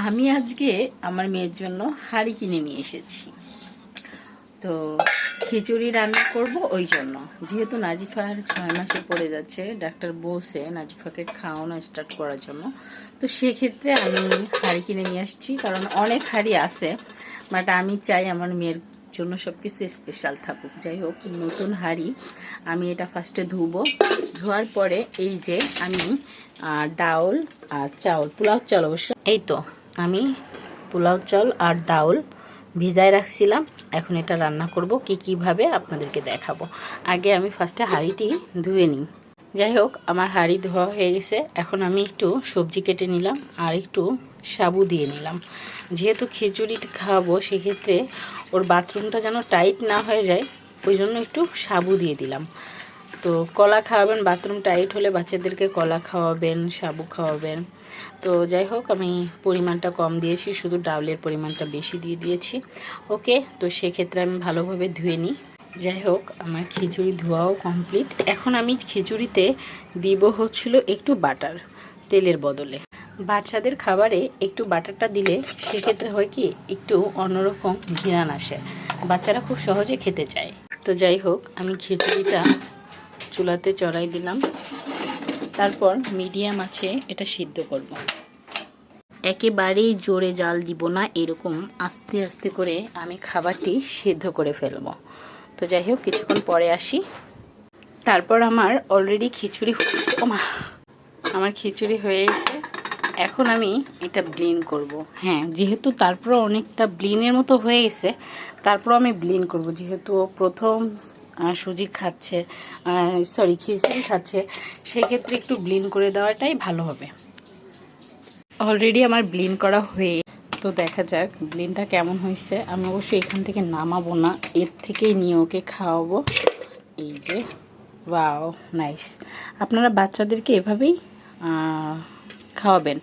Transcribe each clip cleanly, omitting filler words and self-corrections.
আমি আজকে আমার মেয়ের জন্য হাঁড়ি কিনে নিয়ে এসেছি। তো খিচুড়ি রান্না করব ওই জন্য, যেহেতু নাজিফার 6 মাসে পড়ে যাচ্ছে, ডাক্তার বলছে নাজিফাকে খাওয়ানো স্টার্ট করার জন্য। তো সেক্ষেত্রে আমি হাঁড়ি কিনে নিয়ে আসছি, কারণ অনেক হাঁড়ি আছে, বাট আমি চাই আমার মেয়ের জন্য সব কিছু স্পেশাল থাকুক। যাই হোক, নতুন হাঁড়ি আমি এটা ফার্স্টে ধোয়ার পরে এই যে আমি ডাউল আর চাউল, পোলাও চাল অবশ্য, এই তো আমি পোলাও চাল আর ডাউল ভিজায় রাখছিলাম। এখন এটা রান্না করব কিভাবে আপনাদেরকে দেখাবো। আগে আমি ফার্স্টে হাঁড়িটি ধুয়ে নিই। যাই হোক, আমার হাঁড়ি ধোয়া হয়ে গেছে। এখন আমি একটু সবজি কেটে নিলাম আর একটু সাবু দিয়ে নিলাম। যেহেতু খিচুড়ি খাওয়াবো, সেক্ষেত্রে ওর বাথরুমটা যেন টাইট না হয়ে যায়, ওই জন্য একটু সাবু দিয়ে দিলাম। তো কলা খাওয়াবেন, বাথরুম টাইট হলে বাচ্চাদেরকে কলা খাওয়াবেন, সাবু খাওয়াবেন। তো যাই হোক, আমি পরিমাণটা কম দিয়েছি, শুধু ডাউলের পরিমাণটা বেশি দিয়ে দিয়েছি। ওকে, তো সেক্ষেত্রে আমি ভালোভাবে ধুয়ে নিই। যাই হোক, আমার খিচুড়ি ধোয়াও কমপ্লিট। এখন আমি খিচুড়িতে দিব হচ্ছিল একটু বাটার, তেলের বদলে। বাচ্চাদের খাবারে একটু বাটারটা দিলে সেক্ষেত্রে হয় কি, একটু অন্যরকম ঘ্রাণ আসে, বাচ্চারা খুব সহজে খেতে চায়। তো যাই হোক, আমি খিচুড়িটা চুলাতে চড়াই দিলাম। তারপর মিডিয়াম আছে এটা সিদ্ধ করব। একেবারেই জোরে জাল দিব না, এরকম আস্তে আস্তে করে আমি খাবারটি সিদ্ধ করে ফেলব। তো যাই হোক, কিছুক্ষণ পরে আসি। তারপর আমার অলরেডি খিচুড়ি আমার খিচুড়ি হয়ে গেছে। এখন আমি এটা ব্লেন্ড করব। হ্যাঁ, যেহেতু তারপর অনেকটা ব্লেন্ডের মতো হয়ে গেছে, তারপর আমি ব্লেন্ড করব। যেহেতু প্রথম সুজি খাচ্ছে, খিচুড়ি খাচ্ছে, সেক্ষেত্রে একটু ব্লেন্ড করে দেওয়াটাই ভালো হবে। অলরেডি আমার ব্লেন্ড করা হয়ে, তো দেখা যাক ব্লেন্ডটা কেমন হয়েছে। আমি অবশ্যই এখান থেকে নামাবো না, এর থেকেই নিয়ে ওকে খাওয়াবো। এই যে, ওয়াও, নাইস। আপনারা বাচ্চাদেরকে এভাবেই খাওয়াবেন।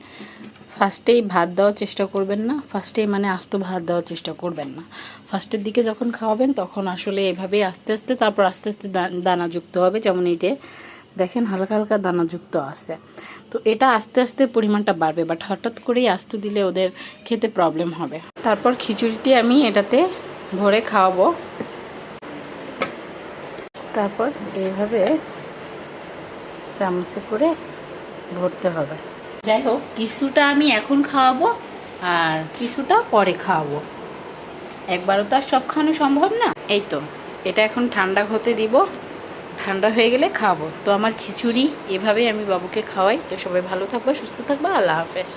ফার্স্টেই ভাত দেওয়ার চেষ্টা করবেন না, ফার্স্টেই মানে আস্ত ভাত দেওয়ার চেষ্টা করবেন না। ফার্স্টের দিকে যখন খাওয়াবেন তখন আসলে এভাবেই আস্তে আস্তে, তারপর আস্তে আস্তে দানাযুক্ত হবে। যেমন এই যে দেখেন, হালকা হালকা দানাযুক্ত আছে। তো এটা আস্তে আস্তে পরিমাণটা বাড়বে, বাট হঠাৎ করেই আস্ত দিলে ওদের খেতে প্রবলেম হবে। তারপর খিচুড়িটি আমি এটাতে ভরে খাওয়াবো। তারপর এইভাবে চামচে করে ভরতে হবে। যাই হোক, কিছুটা আমি এখন খাওয়াবো আর কিছুটা পরে খাওয়াবো, একবারও তো আর সব খাওয়ানো সম্ভব না। এই তো, এটা এখন ঠান্ডা হতে দিব, ঠান্ডা হয়ে গেলে খাওয়াবো। তো আমার খিচুড়ি এভাবেই আমি বাবুকে খাওয়াই। তো সবাই ভালো থাকবে, সুস্থ থাকবে, আল্লাহ হাফেজ।